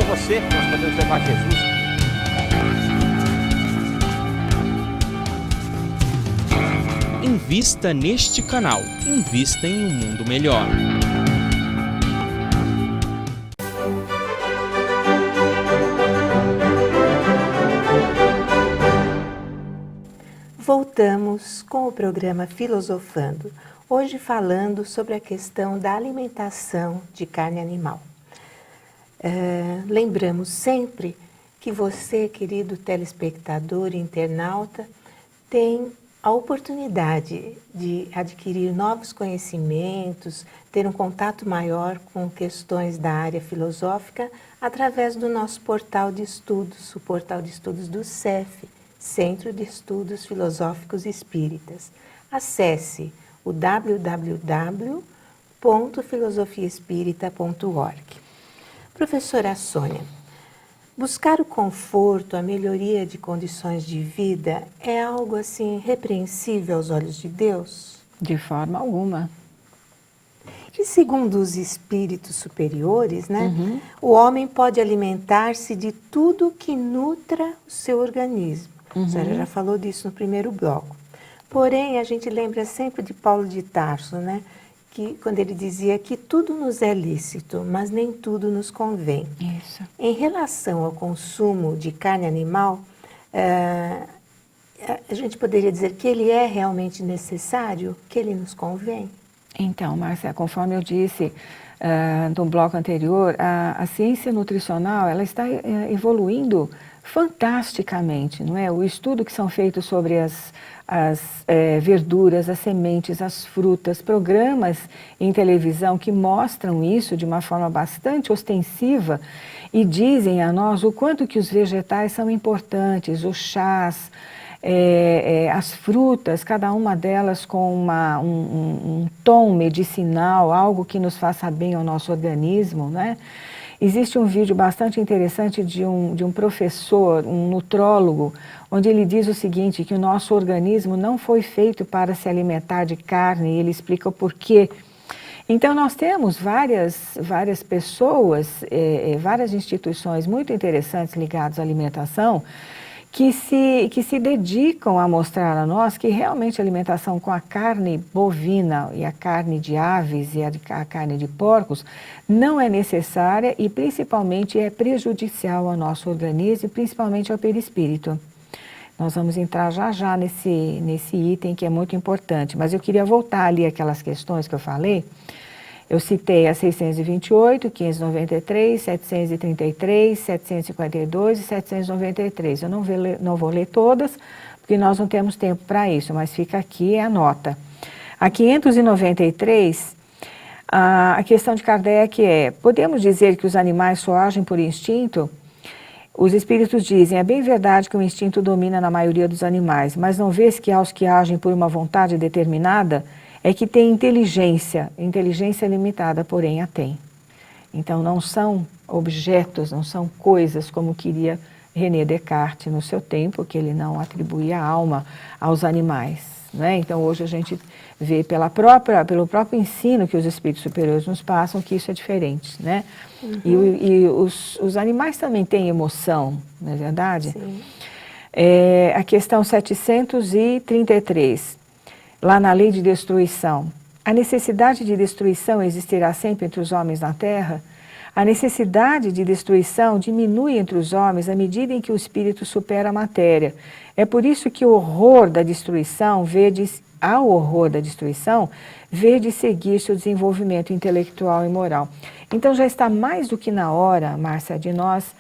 você, nós podemos levar Jesus. Invista neste canal. Invista em um mundo melhor. Voltamos com o programa Filosofando, hoje falando sobre a questão da alimentação de carne animal. Lembramos sempre que você, querido telespectador e internauta, tem a oportunidade de adquirir novos conhecimentos, ter um contato maior com questões da área filosófica através do nosso portal de estudos, o portal de estudos do CEF, Centro de Estudos Filosóficos Espíritas. Acesse o www.filosofiaespírita.org. Professora Sônia, buscar o conforto, a melhoria de condições de vida é algo assim repreensível aos olhos de Deus? De forma alguma. E segundo os espíritos superiores, né, o homem pode alimentar-se de tudo que nutra o seu organismo. A senhora já falou disso no primeiro bloco. Porém, a gente lembra sempre de Paulo de Tarso, né, que, quando ele dizia que tudo nos é lícito, mas nem tudo nos convém. Isso. Em relação ao consumo de carne animal, a gente poderia dizer que ele é realmente necessário, que ele nos convém? Então, Márcia, conforme eu disse no bloco anterior, a ciência nutricional ela está evoluindo fantasticamente, não é? O estudo que são feitos sobre as verduras, as sementes, as frutas, programas em televisão que mostram isso de uma forma bastante ostensiva e dizem a nós o quanto que os vegetais são importantes, os chás, as frutas, cada uma delas com um tom medicinal, algo que nos faça bem ao nosso organismo, né? Existe um vídeo bastante interessante de um professor, um nutrólogo, onde ele diz o seguinte, que o nosso organismo não foi feito para se alimentar de carne, e ele explica o porquê. Então, nós temos várias pessoas, várias instituições muito interessantes ligadas à alimentação, que se dedicam a mostrar a nós que realmente a alimentação com a carne bovina e a carne de aves e a carne de porcos não é necessária e principalmente é prejudicial ao nosso organismo e principalmente ao perispírito. Nós vamos entrar já nesse item que é muito importante, mas eu queria voltar ali aquelas questões que eu falei. Eu citei a 628, 593, 733, 752 e 793. Eu não vou ler todas, porque nós não temos tempo para isso, mas fica aqui a nota. A 593, a questão de Kardec é, podemos dizer que os animais só agem por instinto? Os espíritos dizem, é bem verdade que o instinto domina na maioria dos animais, mas não vês que aos que agem por uma vontade determinada, é que tem inteligência limitada, porém a tem. Então não são objetos, não são coisas como queria René Descartes no seu tempo, que ele não atribuía alma aos animais, né? Então hoje a gente vê pelo próprio ensino que os espíritos superiores nos passam que isso é diferente, né? E os animais também têm emoção, não é verdade? Sim. A questão 733. Lá na lei de destruição, a necessidade de destruição existirá sempre entre os homens na Terra? A necessidade de destruição diminui entre os homens à medida em que o espírito supera a matéria. É por isso que ao horror da destruição, vede seguir-se o desenvolvimento intelectual e moral. Então já está mais do que na hora, Márcia, de nós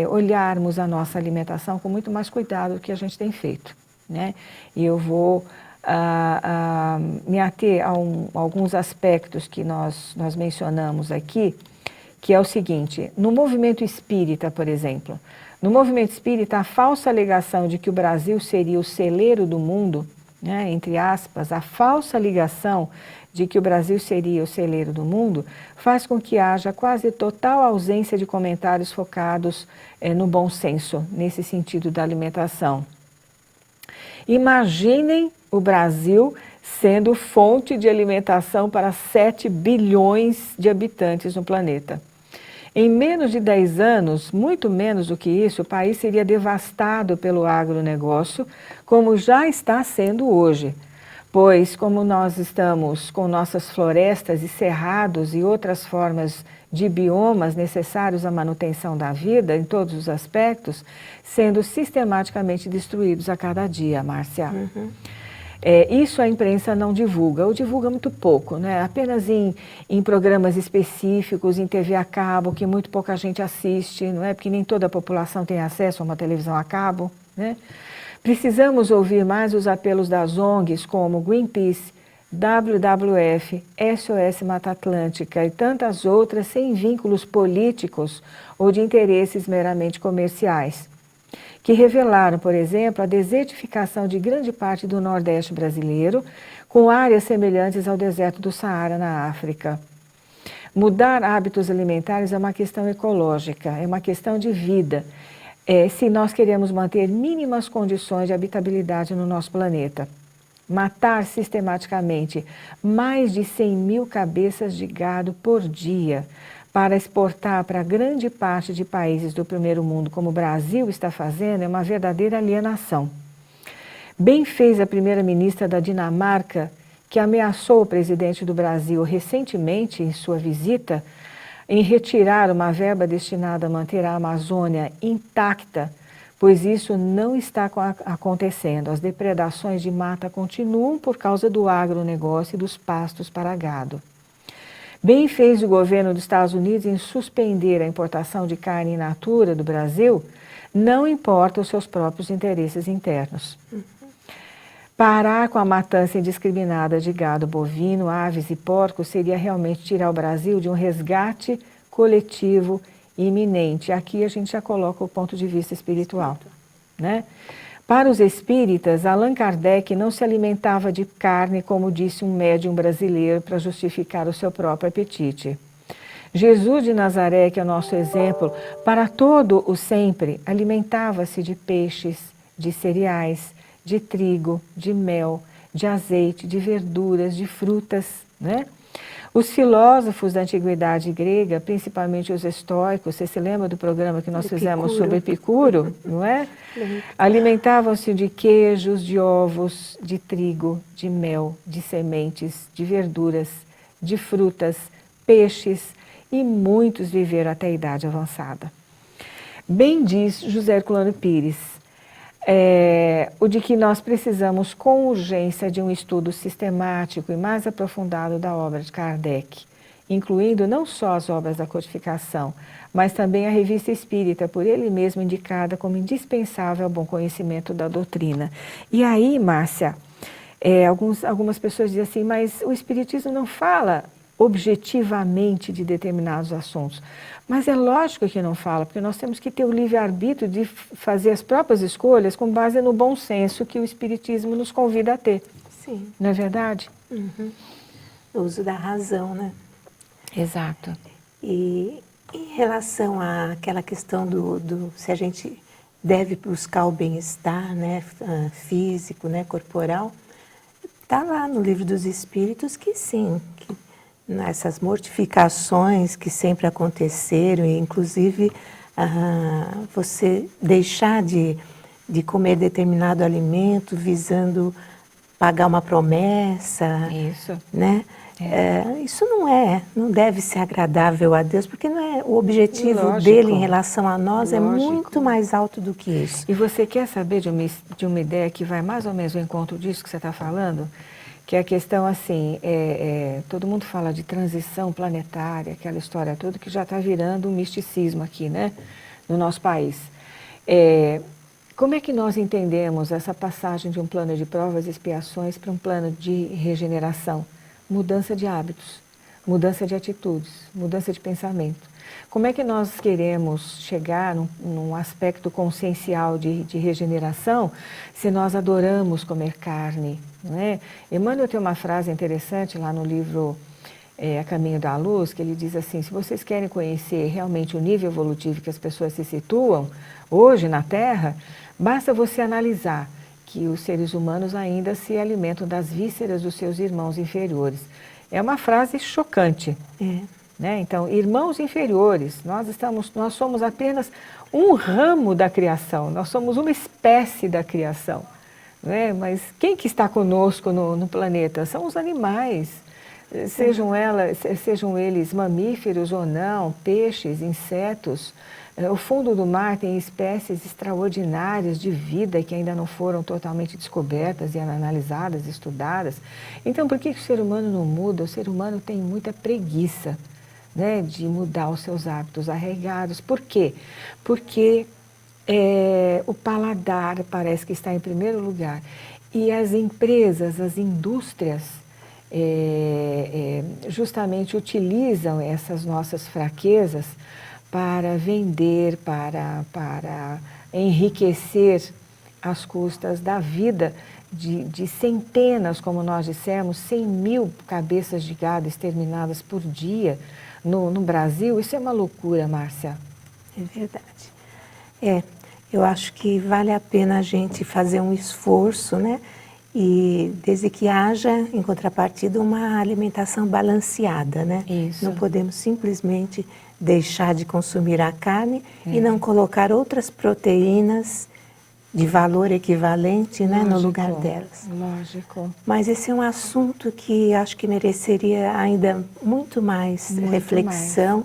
olharmos a nossa alimentação com muito mais cuidado do que a gente tem feito, né? E eu vou me ater a alguns aspectos que nós mencionamos aqui, que é o seguinte, no movimento espírita, por exemplo, no movimento espírita, a falsa alegação de que o Brasil seria o celeiro do mundo, né, entre aspas, a falsa ligação de que o Brasil seria o celeiro do mundo, faz com que haja quase total ausência de comentários focados no bom senso, nesse sentido da alimentação. Imaginem o Brasil sendo fonte de alimentação para 7 bilhões de habitantes no planeta. Em menos de 10 anos, muito menos do que isso, o país seria devastado pelo agronegócio, como já está sendo hoje. Pois, como nós estamos com nossas florestas e cerrados e outras formas de biomas necessários à manutenção da vida, em todos os aspectos, sendo sistematicamente destruídos a cada dia, Márcia. Isso a imprensa não divulga, ou divulga muito pouco, né? Apenas em programas específicos, em TV a cabo, que muito pouca gente assiste, não é? Porque nem toda a população tem acesso a uma televisão a cabo, né? Precisamos ouvir mais os apelos das ONGs como Greenpeace, WWF, SOS Mata Atlântica e tantas outras sem vínculos políticos ou de interesses meramente comerciais, que revelaram, por exemplo, a desertificação de grande parte do Nordeste brasileiro, com áreas semelhantes ao deserto do Saara na África. Mudar hábitos alimentares é uma questão ecológica, é uma questão de vida, se nós queremos manter mínimas condições de habitabilidade no nosso planeta. Matar sistematicamente mais de 100 mil cabeças de gado por dia, para exportar para grande parte de países do primeiro mundo, como o Brasil está fazendo, é uma verdadeira alienação. Bem fez a primeira-ministra da Dinamarca, que ameaçou o presidente do Brasil recentemente, em sua visita, em retirar uma verba destinada a manter a Amazônia intacta, pois isso não está acontecendo. As depredações de mata continuam por causa do agronegócio e dos pastos para gado. Bem fez o governo dos Estados Unidos em suspender a importação de carne in natura do Brasil, não importa os seus próprios interesses internos. Parar com a matança indiscriminada de gado bovino, aves e porcos seria realmente tirar o Brasil de um resgate coletivo iminente. Aqui a gente já coloca o ponto de vista espiritual, né? Para os espíritas, Allan Kardec não se alimentava de carne, como disse um médium brasileiro, para justificar o seu próprio apetite. Jesus de Nazaré, que é o nosso exemplo, para todo o sempre, alimentava-se de peixes, de cereais, de trigo, de mel, de azeite, de verduras, de frutas, né? Os filósofos da antiguidade grega, principalmente os estoicos, você se lembra do programa que nós fizemos sobre Epicuro, não é? Alimentavam-se de queijos, de ovos, de trigo, de mel, de sementes, de verduras, de frutas, peixes, e muitos viveram até a idade avançada. Bem diz José Herculano Pires, o de que nós precisamos com urgência de um estudo sistemático e mais aprofundado da obra de Kardec, incluindo não só as obras da codificação, mas também a Revista Espírita, por ele mesmo indicada como indispensável ao bom conhecimento da doutrina. E aí, Márcia, algumas pessoas dizem assim, mas o Espiritismo não fala objetivamente de determinados assuntos. Mas é lógico que não fala, porque nós temos que ter o livre-arbítrio de fazer as próprias escolhas com base no bom senso que o Espiritismo nos convida a ter. Sim. Não é verdade? O uso da razão, né? Exato. E em relação àquela questão se a gente deve buscar o bem-estar, né, físico, né, corporal, está lá no Livro dos Espíritos que sim, que essas mortificações que sempre aconteceram, e inclusive você deixar de comer determinado alimento visando pagar uma promessa, Isso. né? Isso não deve ser agradável a Deus, porque não é o objetivo Lógico. dele em relação a nós é Lógico. muito mais alto do que isso. E você quer saber de uma ideia que vai mais ou menos ao encontro disso que você está falando? Que é a questão assim, todo mundo fala de transição planetária, aquela história toda que já está virando um misticismo aqui, né, no nosso país. Como é que nós entendemos essa passagem de um plano de provas e expiações para um plano de regeneração? Mudança de hábitos, mudança de atitudes, mudança de pensamento. Como é que nós queremos chegar num aspecto consciencial de regeneração se nós adoramos comer carne? Não é? Emmanuel tem uma frase interessante lá no livro A Caminho da Luz, que ele diz assim, se vocês querem conhecer realmente o nível evolutivo que as pessoas se situam hoje na Terra, basta você analisar que os seres humanos ainda se alimentam das vísceras dos seus irmãos inferiores. É uma frase chocante. né? Então, irmãos inferiores, nós somos apenas um ramo da criação, nós somos uma espécie da criação, né? Mas quem que está conosco no planeta? São os animais, sejam eles mamíferos ou não, peixes, insetos. O fundo do mar tem espécies extraordinárias de vida que ainda não foram totalmente descobertas e analisadas, estudadas. Então, por que o ser humano não muda? O ser humano tem muita preguiça, né, de mudar os seus hábitos arraigados. Por quê? Porque o paladar parece que está em primeiro lugar. E as empresas, as indústrias, justamente utilizam essas nossas fraquezas para vender, para enriquecer às custas da vida de centenas, como nós dissemos, 100.000 cabeças de gado exterminadas por dia no Brasil. Isso é uma loucura, Márcia. É verdade. Eu acho que vale a pena a gente fazer um esforço, né? E desde que haja, em contrapartida, uma alimentação balanceada, né? Isso. Não podemos simplesmente deixar de consumir a carne e não colocar outras proteínas de valor equivalente, né, no lugar delas. Lógico. Mas esse é um assunto que acho que mereceria ainda muito mais reflexão.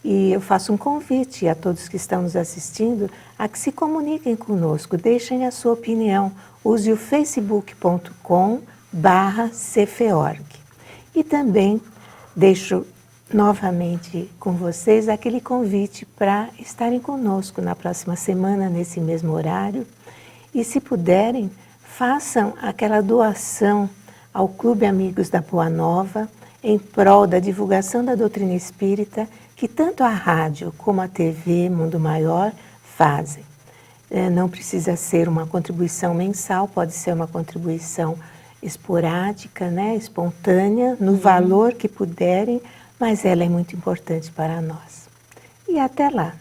E eu faço um convite a todos que estão nos assistindo a que se comuniquem conosco, deixem a sua opinião. Use o facebook.com/cfeorg. E também deixo novamente com vocês aquele convite para estarem conosco na próxima semana, nesse mesmo horário. E se puderem, façam aquela doação ao Clube Amigos da Boa Nova em prol da divulgação da doutrina espírita que tanto a rádio como a TV Mundo Maior fazem. Não precisa ser uma contribuição mensal, pode ser uma contribuição esporádica, né, espontânea, no valor que puderem, mas ela é muito importante para nós. E até lá!